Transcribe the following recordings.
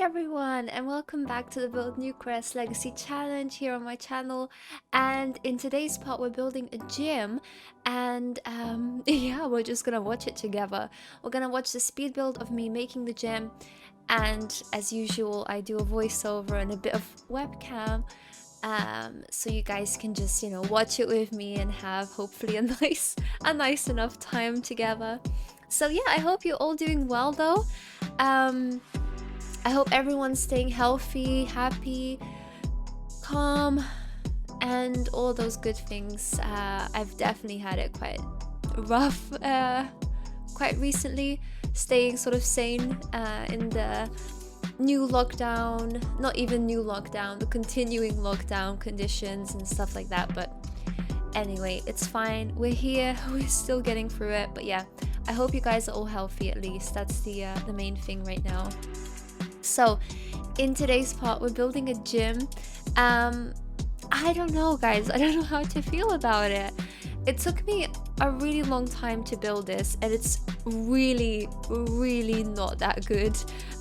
everyone, and welcome back to the Build Newcrest Legacy Challenge here on my channel. And in today's part, we're building a gym, and yeah, we're just gonna watch it together. We're gonna watch the speed build of me making the gym, and as usual, I do a voiceover and a bit of webcam, so you guys can just watch it with me and have hopefully a nice enough time together. So yeah, I hope you're all doing well though. I hope everyone's staying healthy, happy, calm, and all those good things. I've definitely had it quite rough quite recently, staying sort of sane in the new lockdown, not even new lockdown, the continuing lockdown conditions and stuff like that. But anyway, it's fine. We're here, we're still getting through it. But yeah, I hope you guys are all healthy at least. That's the main thing right now. So in today's part, we're building a gym. I don't know, guys. I don't know how to feel about it. It took me a really long time to build this, and it's really not that good.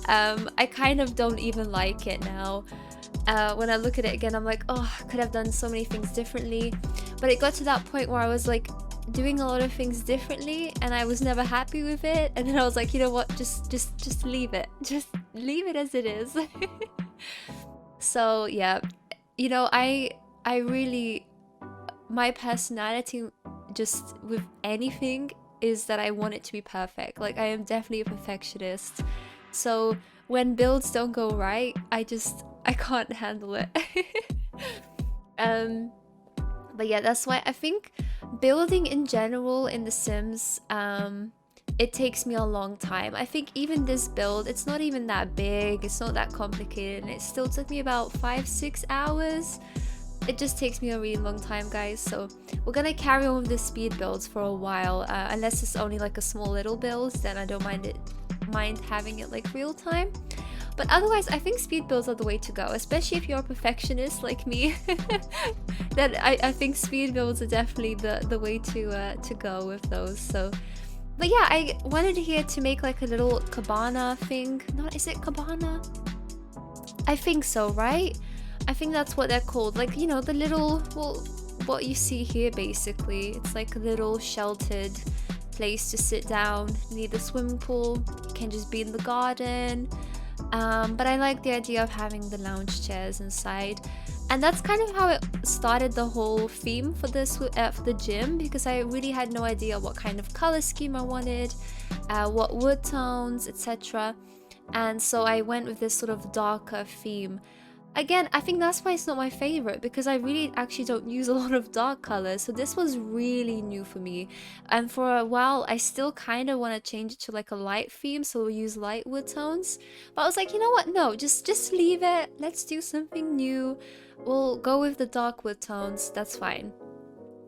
I kind of don't even like it now. When I look at it again, I'm like, oh, I could have done so many things differently. But it got to that point where I was like doing a lot of things differently, and I was never happy with it. And then I was like, you know what, just leave it. Just leave it as it is. So yeah, I really, my personality just with anything is that I want it to be perfect. Like, I am definitely a perfectionist. So when builds don't go right, I can't handle it. But yeah, that's why I think building in general in The Sims, it takes me a long time. I think even this build, it's not even that big, it's not that complicated, and it still took me about 5-6 hours. It just takes me a really long time, guys. So we're gonna carry on with the speed builds for a while, unless it's only like a small little build, then I don't mind having it like real time. But otherwise, I think speed builds are the way to go, especially if you're a perfectionist like me. Then I think speed builds are definitely the way to go with those. So, but yeah, I wanted here to make like a little cabana thing. Not, is it cabana? I think so, right? I think that's what they're called. Like, the little, well, what you see here basically. It's like a little sheltered place to sit down. You need the swimming pool. You can just be in the garden. But I like the idea of having the lounge chairs inside, and that's kind of how it started the whole theme for this for the gym, because I really had no idea what kind of color scheme I wanted, what wood tones, etc. And so I went with this sort of darker theme. Again, I think that's why it's not my favorite, because I really actually don't use a lot of dark colors. So this was really new for me. And for a while, I still kind of want to change it to like a light theme. So we'll use light wood tones. But I was like, you know what? No, just leave it. Let's do something new. We'll go with the dark wood tones. That's fine.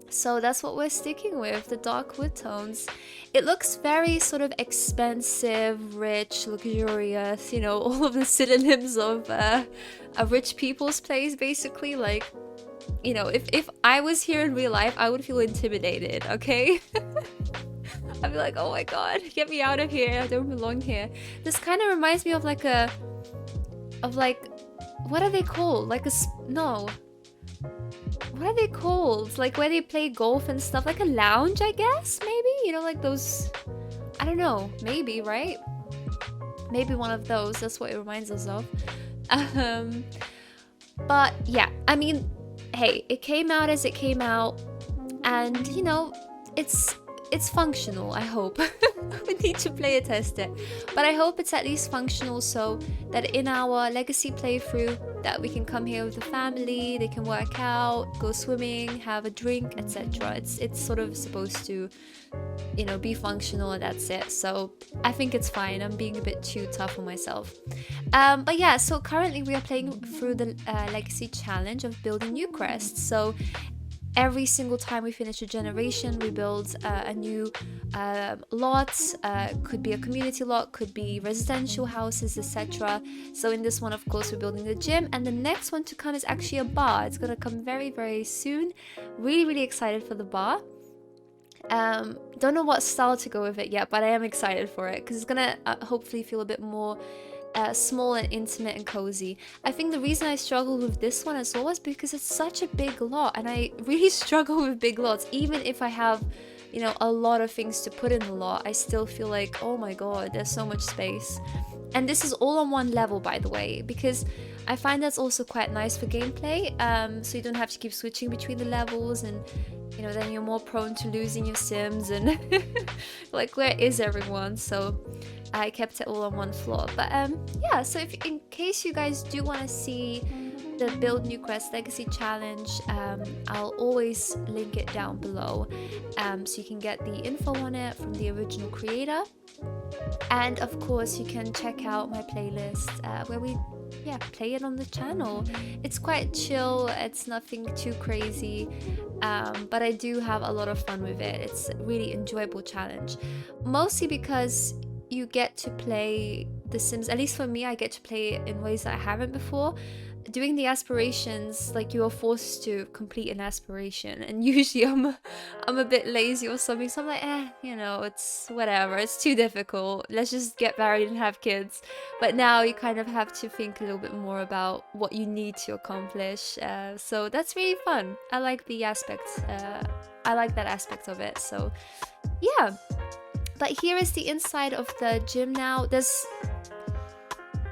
So that's what we're sticking with, the dark wood tones. It looks very sort of expensive, rich, luxurious, all of the synonyms of a rich people's place, basically. Like, if I was here in real life, I would feel intimidated, okay? I'd be like, oh my god, get me out of here, I don't belong here. This kind of reminds me of like what are they called? No. What are they called? Like where they play golf and stuff, like a lounge, I guess, maybe? Like those, I don't know, maybe, right? Maybe one of those, that's what it reminds us of. But yeah, I mean, hey, it came out as it came out, and it's functional, I hope. We need to play test it, but I hope it's at least functional, so that in our legacy playthrough that we can come here with the family, they can work out, go swimming, have a drink, etc. It's sort of supposed to be functional, and that's it. So I think it's fine. I'm being a bit too tough on myself. But yeah, so currently we are playing through the legacy challenge of building Newcrest. So every single time we finish a generation, we build a new lot. Could be a community lot, could be residential houses, etc. So in this one, of course, we're building the gym, and the next one to come is actually a bar. It's gonna come very soon. Really excited for the bar. Don't know what style to go with it yet, but I am excited for it because it's gonna hopefully feel a bit more small and intimate and cozy. I think the reason I struggled with this one as well is because it's such a big lot, and I really struggle with big lots. Even if I have, you know, a lot of things to put in the lot, I still feel like, oh my god, there's so much space. And this is all on one level, by the way, because I find that's also quite nice for gameplay, so you don't have to keep switching between the levels, and you know, then you're more prone to losing your sims and like, where is everyone? So I kept it all on one floor. But yeah, so if in case you guys do want to see the Build Newcrest Legacy Challenge, I'll always link it down below, so you can get the info on it from the original creator. And of course you can check out my playlist where we play it on the channel. It's quite chill, it's nothing too crazy, but I do have a lot of fun with it. It's a really enjoyable challenge, mostly because you get to play The Sims, at least for me, I get to play it in ways that I haven't before. Doing the aspirations, like, you are forced to complete an aspiration, and usually I'm a bit lazy or something, so I'm like, you know, it's whatever, it's too difficult, let's just get married and have kids. But now you kind of have to think a little bit more about what you need to accomplish, so that's really fun. I like the aspects, I like that aspect of it, so yeah. But here is the inside of the gym now. There's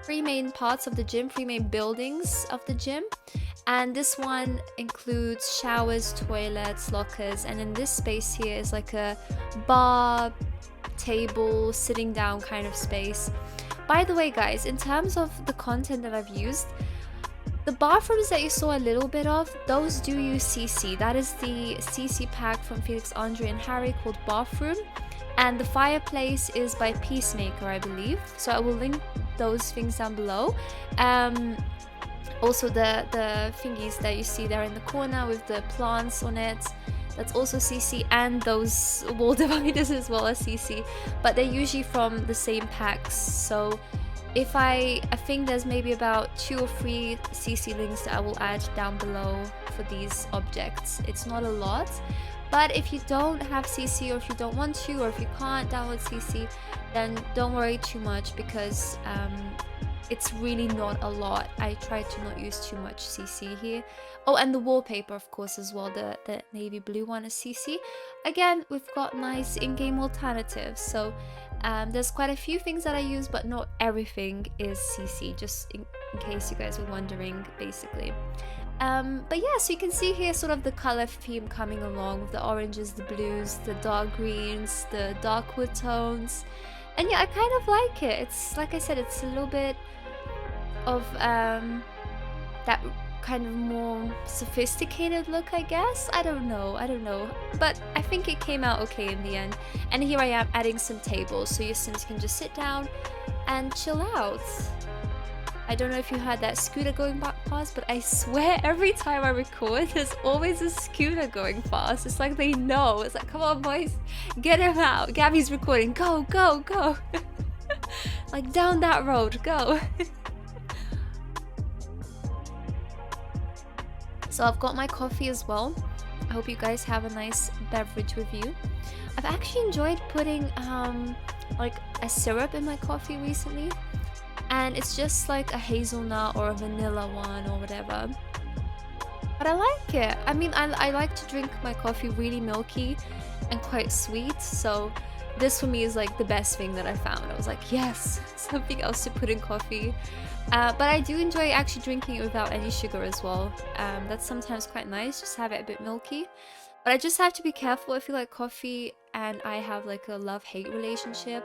3 main parts of the gym, 3 main buildings of the gym, and this one includes showers, toilets, lockers, and in this space here is like a bar, table, sitting down kind of space. By the way, guys, in terms of the content that I've used, the bathrooms that you saw a little bit of, those do use CC. That is the CC pack from Felix, Andre, and Harry called Bathroom. And the fireplace is by Peacemaker, I believe. So I will link those things down below. Also the thingies that you see there in the corner with the plants on it, that's also CC, and those wall dividers as well as CC. But they're usually from the same packs. So if I think there's maybe about 2 or 3 CC links that I will add down below for these objects. It's not a lot. But if you don't have CC, or if you don't want to, or if you can't download CC, then don't worry too much, because it's really not a lot. I try to not use too much CC here. Oh, and the wallpaper, of course, as well. The navy blue one is CC. Again, we've got nice in-game alternatives. So there's quite a few things that I use, but not everything is CC, just in case you guys were wondering, basically. But yeah, so you can see here sort of the color theme coming along with the oranges, the blues, the dark greens, the dark wood tones. And yeah, I kind of like it. It's, like I said, it's a little bit of that kind of more sophisticated look, I guess. I don't know. But I think it came out okay in the end. And here I am adding some tables, so your Sims can just sit down and chill out. I don't know if you heard that scooter going past, but I swear every time I record, there's always a scooter going past. It's like they know. It's like, come on, boys, get him out. Gabby's recording. Go, go, go. Like, down that road, go. So I've got my coffee as well. I hope you guys have a nice beverage with you. I've actually enjoyed putting like a syrup in my coffee recently. And it's just like a hazelnut or a vanilla one or whatever. But I like it. I mean, I like to drink my coffee really milky and quite sweet. So this for me is like the best thing that I found. I was like, yes, something else to put in coffee. But I do enjoy actually drinking it without any sugar as well. That's sometimes quite nice, just have it a bit milky. But I just have to be careful. I feel like coffee and I have like a love-hate relationship,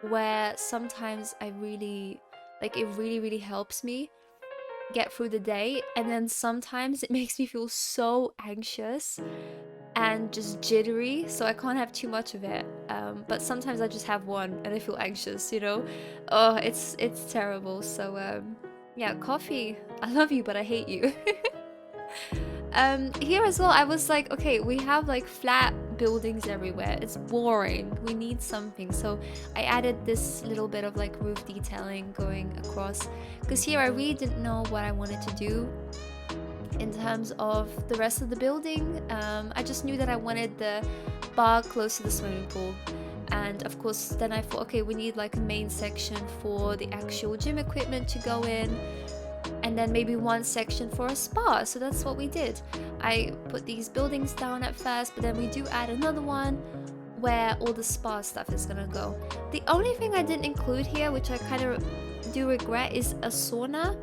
where sometimes I really... like, it really helps me get through the day, and then sometimes it makes me feel so anxious and just jittery, so I can't have too much of it. But sometimes I just have one and I feel anxious, you know? Oh, it's terrible. So yeah, coffee, I love you, but I hate you. Here as well, I was like, okay, we have like flat buildings everywhere, it's boring, we need something. So I added this little bit of like roof detailing going across, because here I really didn't know what I wanted to do in terms of the rest of the building. I just knew that I wanted the bar close to the swimming pool, And of course then I thought, okay, we need like a main section for the actual gym equipment to go in, and then maybe one section for a spa. So that's what we did. I put these buildings down at first, but then we do add another one where all the spa stuff is gonna go. The only thing I didn't include here, which I kind of do regret, is a sauna.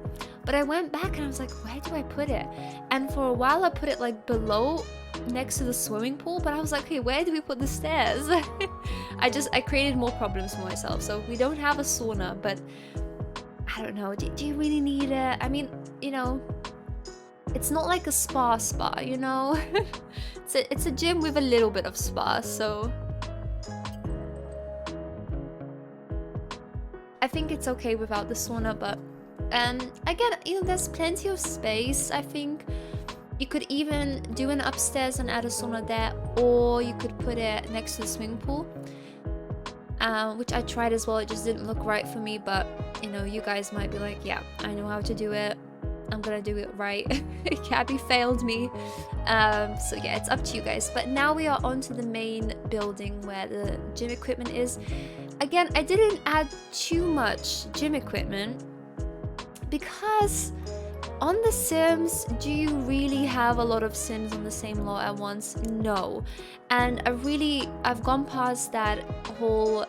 But I went back and I was like, where do I put it? And for a while I put it like below, next to the swimming pool, but I was like, okay, where do we put the stairs? I created more problems for myself. So we don't have a sauna, but I don't know, do you really need it? I mean, you know, it's not like a spa, you know? It's a gym with a little bit of spa, so I think it's okay without the sauna. But again, you know, there's plenty of space. I think you could even do an upstairs and add a sauna there, or you could put it next to the swimming pool, which I tried as well. It just didn't look right for me, but you know, you guys might be like, yeah, I know how to do it, I'm gonna do it right. Gabby failed me. So yeah, it's up to you guys. But now we are on to the main building where the gym equipment is. Again, I didn't add too much gym equipment because on The Sims, do you really have a lot of Sims on the same lot at once? No. And I've gone past that whole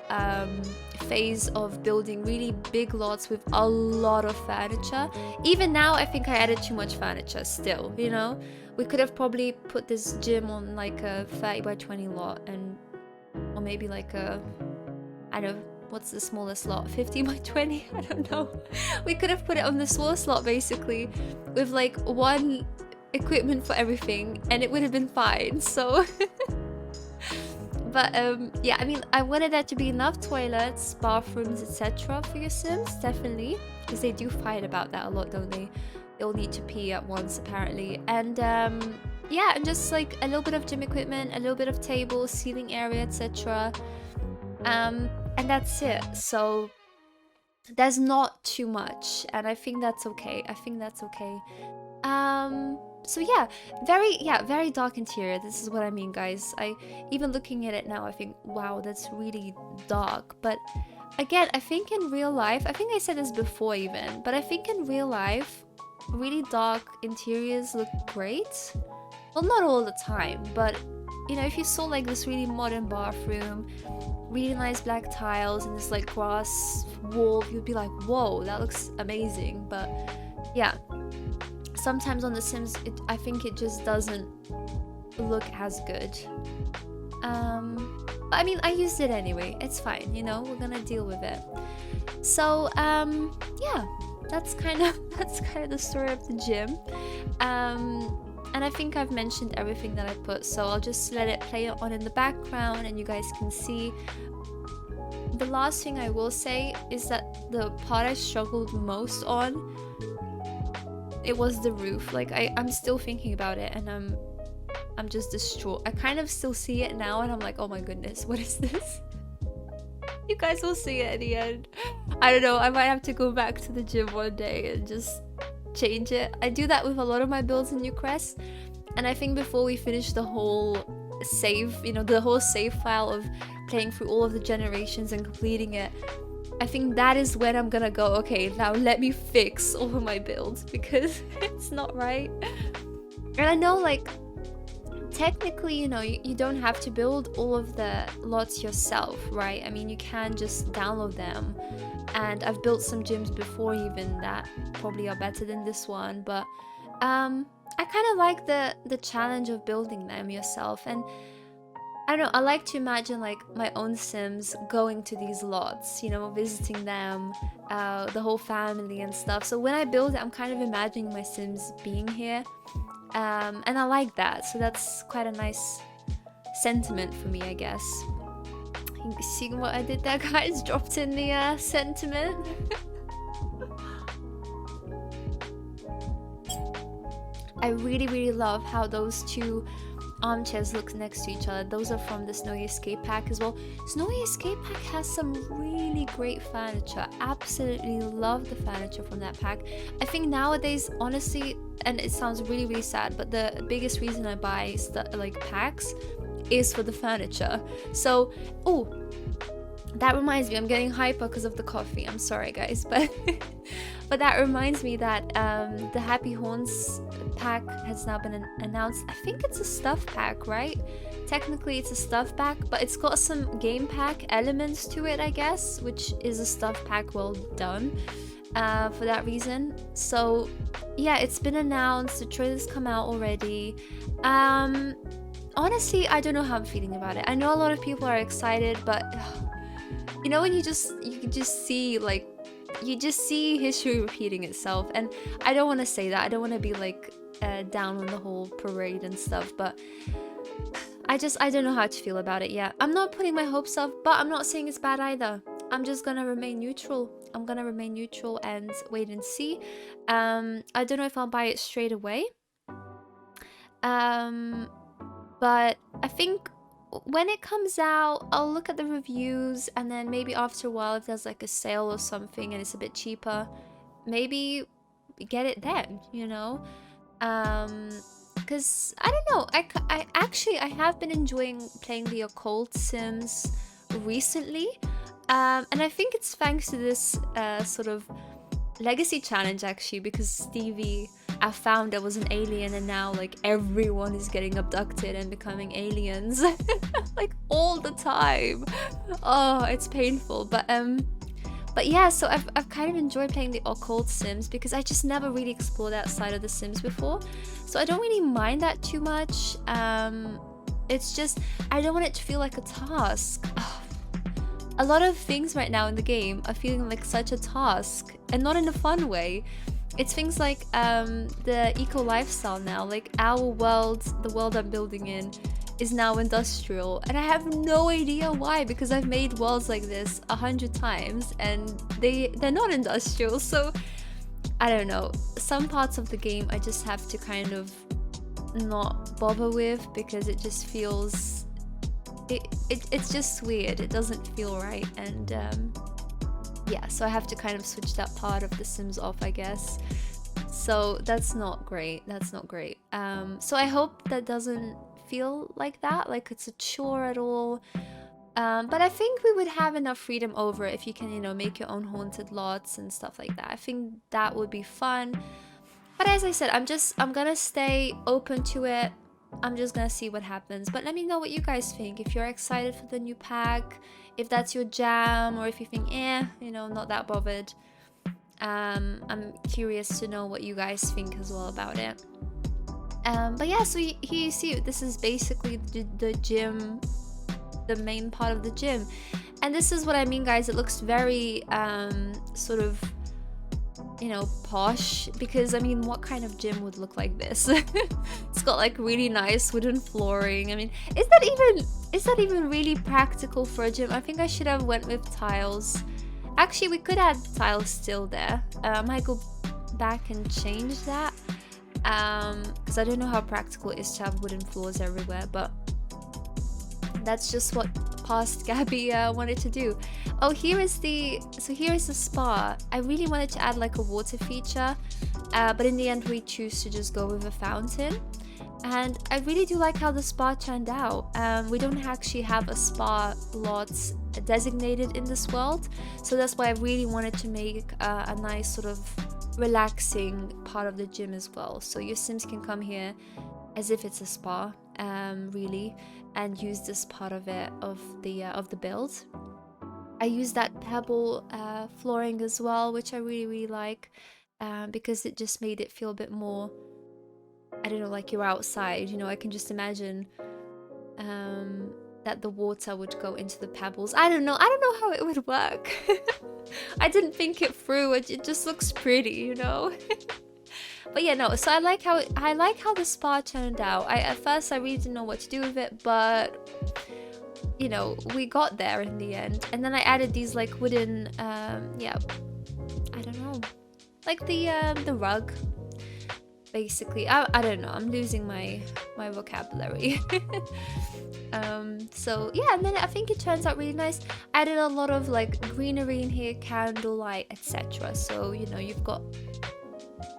phase of building really big lots with a lot of furniture. Even now, I think I added too much furniture still, you know? We could have probably put this gym on like a 30 by 20 lot, or maybe like a, I don't know, what's the smallest slot? 50 by 20? I don't know. We could have put it on the small slot basically with like one equipment for everything and it would have been fine. So but yeah, I mean, I wanted there to be enough toilets, bathrooms, etc. for your Sims, definitely, because they do fight about that a lot, don't they? They all need to pee at once apparently. And yeah, and just like a little bit of gym equipment, a little bit of table, seating area, etc. And that's it. So there's not too much, and I think that's okay. So yeah, very dark interior. This is what I mean, guys. Even looking at it now, I think, wow, that's really dark. But again, I think in real life, I think I said this before even, but I think in real life, really dark interiors look great. Well, not all the time, but you know, if you saw like this really modern bathroom, really nice black tiles and this like grass wall, you'd be like, whoa, that looks amazing. But yeah, sometimes on The Sims, I think it just doesn't look as good. But I mean, I used it anyway. It's fine, you know, we're gonna deal with it. So yeah, that's kind of the story of the gym. And I think I've mentioned everything that I put, so I'll just let it play on in the background and you guys can see. The last thing I will say is that the part I struggled most on, it was the roof. Like I'm still thinking about it and I'm just distraught. I kind of still see it now and I'm like, oh my goodness, what is this? You guys will see it at the end. I don't know, I might have to go back to the gym one day and just change it. I do that with a lot of my builds in Newcrest, and I think before we finish the whole save, you know, the whole save file of playing through all of the generations and completing it, I think that is when I'm gonna go, okay, now let me fix all of my builds because it's not right. And I know, like, technically, you know, you don't have to build all of the lots yourself, right? I mean, you can just download them. And I've built some gyms before even that probably are better than this one, but I kind of like the challenge of building them yourself. And I don't know, I like to imagine like my own Sims going to these lots, you know, visiting them, the whole family and stuff. So when I build it, I'm kind of imagining my Sims being here, and I like that. So that's quite a nice sentiment for me, I guess. Seeing what I did there, guys? Dropped in the sentiment. I really love how those two armchairs look next to each other. Those are from the Snowy Escape Pack as well. Snowy Escape Pack has some really great furniture. Absolutely love the furniture from that pack. I think nowadays, honestly, and it sounds really sad, but the biggest reason I buy like packs is for the furniture. So, oh, that reminds me, I'm getting hyper because of the coffee. I'm sorry, guys, but but that reminds me that the Happy Horns pack has now been announced. I think it's a stuff pack, right? Technically, it's a stuff pack, but it's got some game pack elements to it, I guess, which is a stuff pack well done for that reason. So yeah, it's been announced. The trailer's come out already. Honestly, I don't know how I'm feeling about it. I know a lot of people are excited, but you know when you can just see like you just see history repeating itself, and I don't want to say that. I don't want to be like down on the whole parade and stuff, but I don't know how to feel about it yet. I'm not putting my hopes up, but I'm not saying it's bad either. I'm just gonna remain neutral. I'm gonna remain neutral and wait and see. I don't know if I'll buy it straight away. But I think when it comes out, I'll look at the reviews, and then maybe after a while, if there's like a sale or something and it's a bit cheaper, maybe get it then, you know? Because I don't know, I actually have been enjoying playing the occult sims recently, and I think it's thanks to this sort of legacy challenge actually, because Stevie, I found there was an alien, and now like everyone is getting abducted and becoming aliens like all the time. Oh, it's painful, but yeah, so I've kind of enjoyed playing the occult sims because I just never really explored that side of the sims before, so I don't really mind that too much. It's just I don't want it to feel like a task. A lot of things right now in the game are feeling like such a task, and not in a fun way. It's things like the eco lifestyle now, like our world, the world I'm building in, is now industrial, and I have no idea why, because I've made worlds like this 100 times and they're not industrial. So I don't know, some parts of the game I just have to kind of not bother with because it just feels it's just weird. It doesn't feel right, and yeah, so I have to kind of switch that part of the Sims off, I guess. So that's not great. That's not great. So I hope that doesn't feel like that, like it's a chore at all. But I think we would have enough freedom over it if you can, you know, make your own haunted lots and stuff like that. I think that would be fun. But as I said, I'm gonna stay open to it. I'm just gonna see what happens. But let me know what you guys think. If you're excited for the new pack, if that's your jam, or if you think, you know, not that bothered. I'm curious to know what you guys think as well about it. But yeah, so here you see, this is basically the gym, the main part of the gym. And this is what I mean, guys. It looks very sort of, you know, posh, because I mean, what kind of gym would look like this? It's got like really nice wooden flooring. I mean, is that even really practical for a gym? I think I should have went with tiles. Actually, we could add tiles still there. I might go back and change that, because I don't know how practical it is to have wooden floors everywhere, but that's just what past Gabby wanted to do. Oh, here is the spa. I really wanted to add like a water feature, but in the end we choose to just go with a fountain. And I really do like how the spa turned out. We don't actually have a spa lot designated in this world, so that's why I really wanted to make a nice sort of relaxing part of the gym as well. So your Sims can come here as if it's a spa, really, and use this part of it, of the build. I used that pebble flooring as well, which I really like, because it just made it feel a bit more, I don't know, like you're outside, you know. I can just imagine that the water would go into the pebbles. I don't know how it would work. I didn't think it through. It just looks pretty, you know. But yeah, no, so I like how the spa turned out. At first I really didn't know what to do with it, but you know, we got there in the end. And then I added these like wooden yeah, I don't know, like the rug, basically. I don't know, I'm losing my vocabulary. So yeah, and then I think it turns out really nice. Added a lot of like greenery in here, candlelight, etc. So, you know, you've got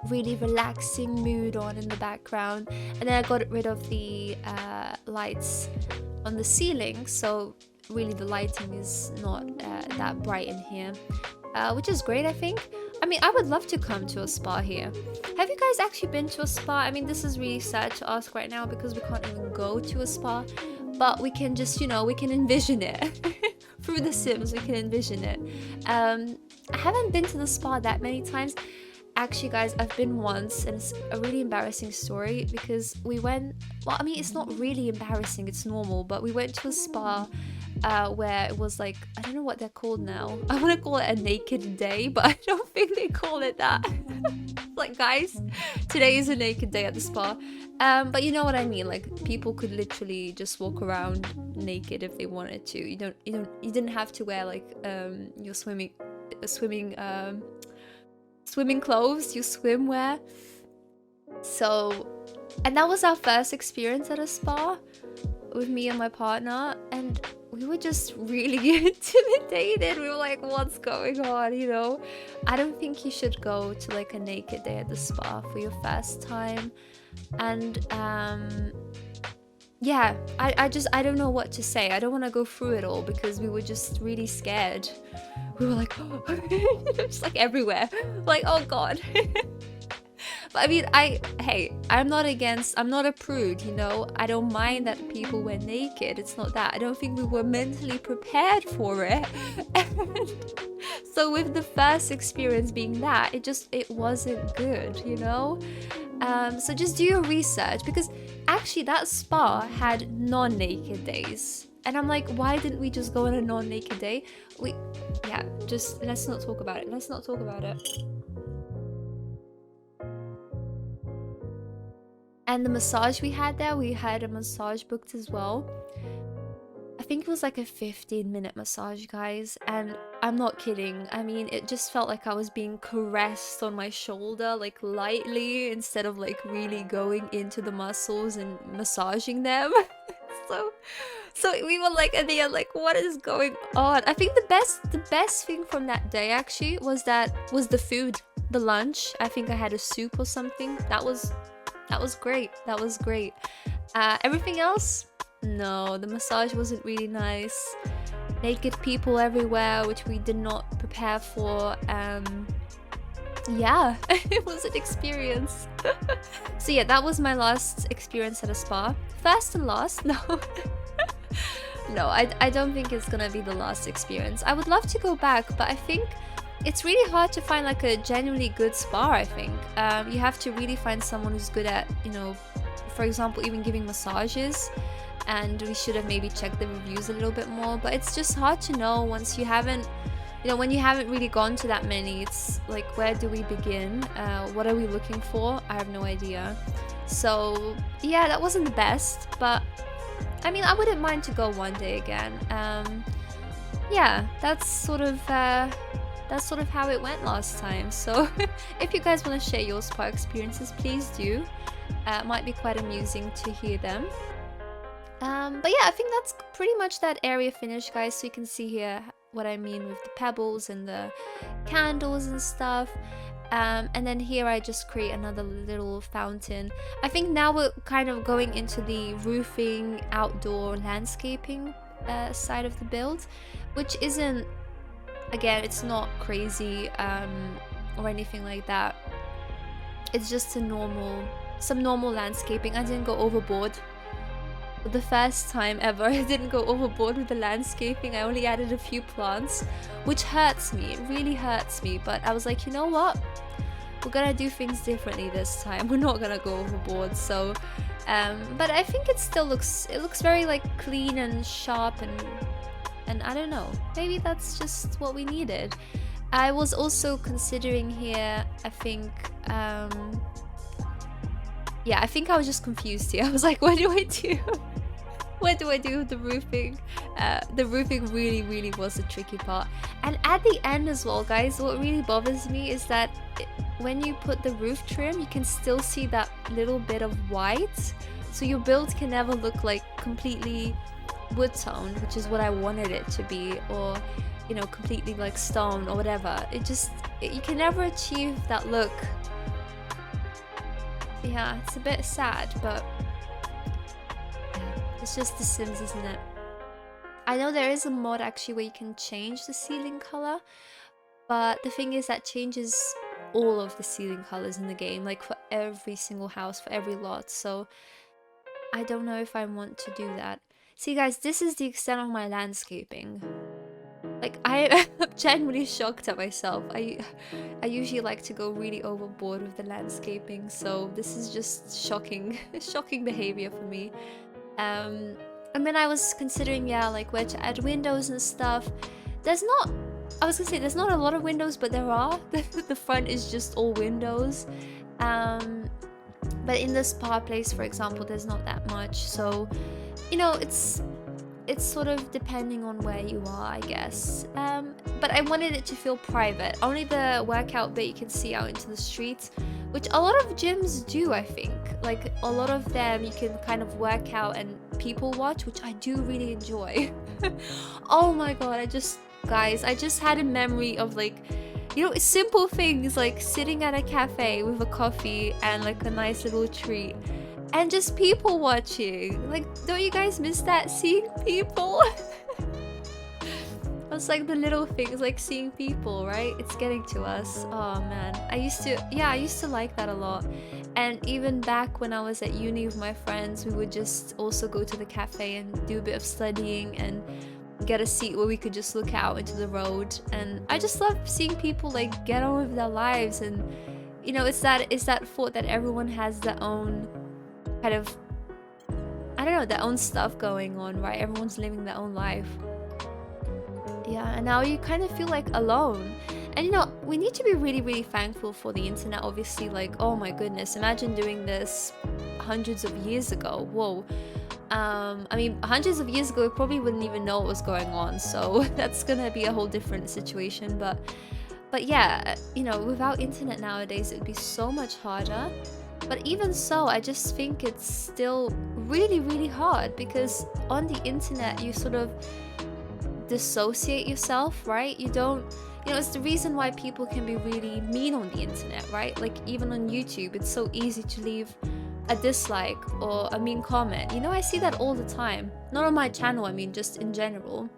really relaxing mood on in the background. And then I got rid of the lights on the ceiling, so really the lighting is not that bright in here, which is great, I think. I mean, I would love to come to a spa here. Have you guys actually been to a spa? I mean, this is really sad to ask right now because we can't even go to a spa, but we can just, you know, we can envision it. Through The Sims, we can envision it. I haven't been to the spa that many times. Actually, guys, I've been once, and it's a really embarrassing story because we went, well, I mean, it's not really embarrassing, it's normal, but we went to a spa where it was like, I don't know what they're called now. I want to call it a naked day, but I don't think they call it that. Like, guys, today is a naked day at the spa. But you know what I mean, like people could literally just walk around naked if they wanted to. You didn't have to wear like your swimming clothes, your swimwear. So, and that was our first experience at a spa with me and my partner, and we were just really intimidated. We were like, what's going on, you know? I don't think you should go to like a naked day at the spa for your first time. And yeah, I don't know what to say. I don't want to go through it all because we were just really scared. We were like, oh, just like everywhere, like, oh god. But I mean, I'm not a prude, you know. I don't mind that people were naked. It's not that. I don't think we were mentally prepared for it. So with the first experience being that, it wasn't good, you know. So just do your research, because actually that spa had non-naked days. And I'm like, why didn't we just go on a non-naked day? Just let's not talk about it. And the massage we had there, we had a massage booked as well. I think it was like a 15-minute massage, guys, and I'm not kidding. I mean, it just felt like I was being caressed on my shoulder, like lightly, instead of like really going into the muscles and massaging them. So we were like at the end, like, what is going on? I think the best thing from that day actually was the food, the lunch. I think I had a soup or something. That was great. That was great. Everything else, no, the massage wasn't really nice. Naked people everywhere, which we did not prepare for. Yeah, it was an experience. So yeah, that was my last experience at a spa. First and last, no. No, I don't think it's gonna be the last experience. I would love to go back, but I think it's really hard to find like a genuinely good spa, I think. You have to really find someone who's good at, you know, for example, even giving massages. And we should have maybe checked the reviews a little bit more, but it's just hard to know once you haven't, you know, when you haven't really gone to that many. It's like, where do we begin? What are we looking for? I have no idea. So yeah, that wasn't the best, but I mean, I wouldn't mind to go one day again. Yeah, that's sort of how it went last time. So if you guys want to share your spa experiences, please do. It might be quite amusing to hear them. But yeah, I think that's pretty much that area finished, guys. So you can see here what I mean with the pebbles and the candles and stuff. And then here I just create another little fountain. I think now we're kind of going into the roofing, outdoor landscaping side of the build, which isn't, again, it's not crazy or anything like that. It's just some normal landscaping. I didn't go overboard. For the first time ever, I didn't go overboard with the landscaping. I only added a few plants, which hurts me. It really hurts me. But I was like, you know what? We're gonna do things differently this time. We're not gonna go overboard. So, but I think it still looks very like clean and sharp, and I don't know. Maybe that's just what we needed. I was also considering here, I think, yeah, I think I was just confused here. I was like, what do I do? What do I do with the roofing? The roofing really was the tricky part. And at the end as well, guys, what really bothers me is that when you put the roof trim, you can still see that little bit of white. So your build can never look like completely wood toned, which is what I wanted it to be, or, you know, completely like stone or whatever. You can never achieve that look. Yeah, it's a bit sad, but yeah, it's just The Sims, isn't it? I know there is a mod actually where you can change the ceiling color, but the thing is that changes all of the ceiling colors in the game, like for every single house, for every lot. So I don't know if I want to do that. See guys, this is the extent of my landscaping. Like, I am genuinely shocked at myself. I usually like to go really overboard with the landscaping, so this is just shocking, shocking behavior for me. And then I was considering, yeah, like where to add windows and stuff. There's not, I was gonna say there's not a lot of windows, but there are. The front is just all windows. But in the spa place, for example, there's not that much. So, you know, it's sort of depending on where you are, I guess. But I wanted it to feel private. Only the workout bit you can see out into the streets, which a lot of gyms do, I think. Like, a lot of them you can kind of work out and people watch, which I do really enjoy. Oh my god, guys, I just had a memory of, like, you know, simple things like sitting at a cafe with a coffee and like a nice little treat. And just people watching. Like, don't you guys miss that? Seeing people? It's like the little things, like seeing people, right? It's getting to us. Oh man. I used to like that a lot. And even back when I was at uni with my friends, we would just also go to the cafe and do a bit of studying and get a seat where we could just look out into the road. And I just love seeing people like get on with their lives. And you know, it's that thought that everyone has their own kind of, I don't know, their own stuff going on, right? Everyone's living their own life. Yeah, and now you kind of feel like alone. And you know, we need to be really, really thankful for the internet, obviously. Like, oh my goodness, imagine doing this hundreds of years ago. Whoa. I mean, hundreds of years ago, we probably wouldn't even know what was going on. So that's gonna be a whole different situation. But yeah, you know, without internet nowadays, it would be so much harder. But even so, I just think it's still really, really hard because on the internet, you sort of dissociate yourself, right? You don't, you know, it's the reason why people can be really mean on the internet, right? Like even on YouTube, it's so easy to leave a dislike or a mean comment. You know, I see that all the time. Not on my channel, I mean, just in general.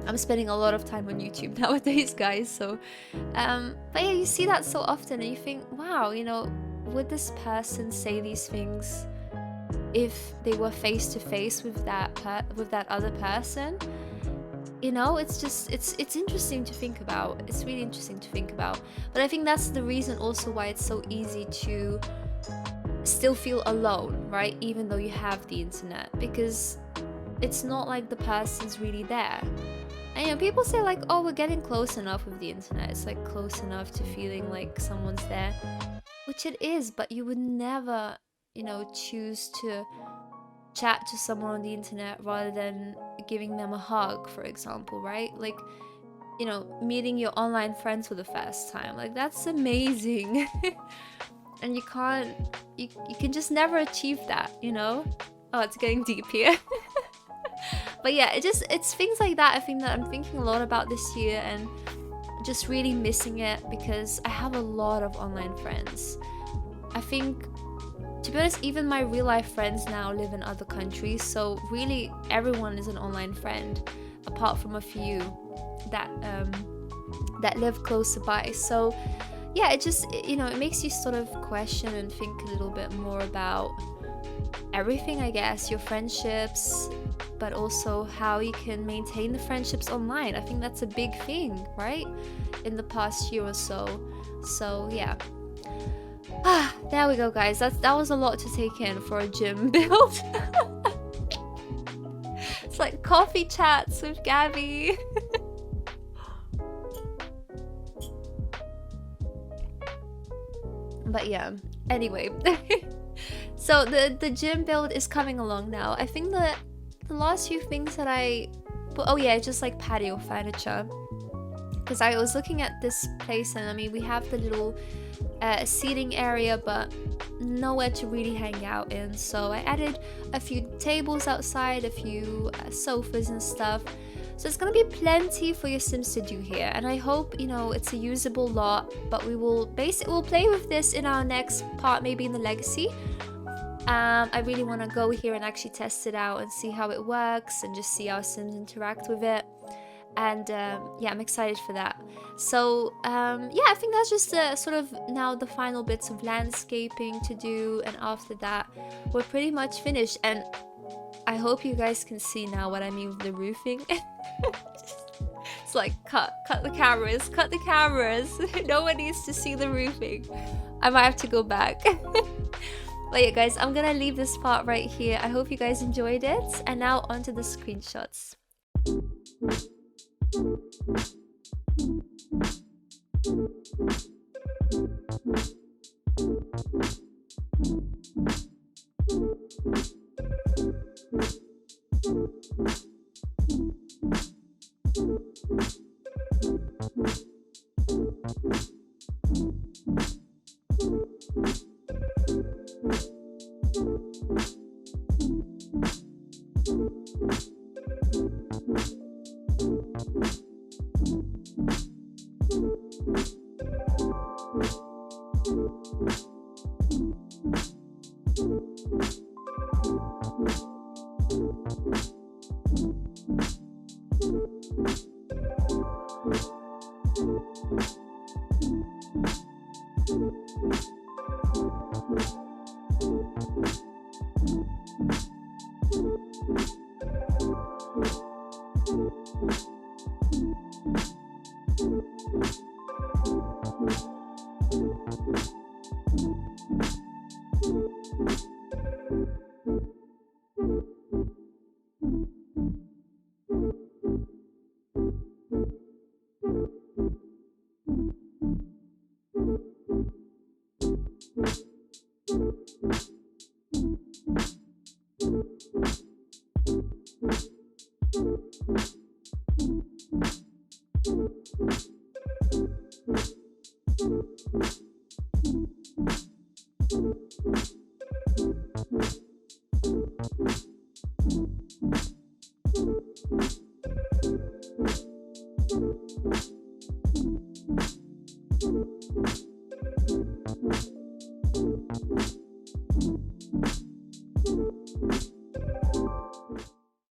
I'm spending a lot of time on YouTube nowadays, guys. So, but yeah, you see that so often and you think, wow, you know, would this person say these things if they were face to face with that other person? You know, it's just it's interesting to think about. It's really interesting to think about. But I think that's the reason also why it's so easy to still feel alone, right? Even though you have the internet, because it's not like the person's really there. And you know, people say like, oh, we're getting close enough with the internet. It's like close enough to feeling like someone's there. Which it is, but you would never, you know, choose to chat to someone on the internet rather than giving them a hug, for example, right? Like, you know, meeting your online friends for the first time. Like, that's amazing. And you can just never achieve that, you know? Oh, it's getting deep here. But yeah, it's things like that I think that I'm thinking a lot about this year and just really missing it because I have a lot of online friends. I think, to be honest, even my real life friends now live in other countries, so really everyone is an online friend apart from a few that live closer by. So yeah, it just, you know, it makes you sort of question and think a little bit more about everything, I guess, your friendships, but also how you can maintain the friendships online. I think that's a big thing, right? In the past year or so. So yeah. There we go, guys. That was a lot to take in for a gym build. It's like coffee chats with Gabby. But yeah, anyway. So the gym build is coming along now. I think that the last few things that I put, oh yeah, just like patio furniture, because I was looking at this place and I mean we have the little seating area but nowhere to really hang out in, so I added a few tables outside, a few sofas and stuff. So it's gonna be plenty for your Sims to do here, and I hope, you know, it's a usable lot. But we'll play with this in our next part, maybe in the legacy. I really want to go here and actually test it out and see how it works and just see how Sims interact with it. And yeah, I'm excited for that. So yeah, I think that's just sort of now the final bits of landscaping to do, and after that we're pretty much finished. And I hope you guys can see now what I mean with the roofing. It's like cut the cameras, cut the cameras. No one needs to see the roofing. I might have to go back. But yeah guys, I'm gonna leave this part right here. I hope you guys enjoyed it, and now onto the screenshots.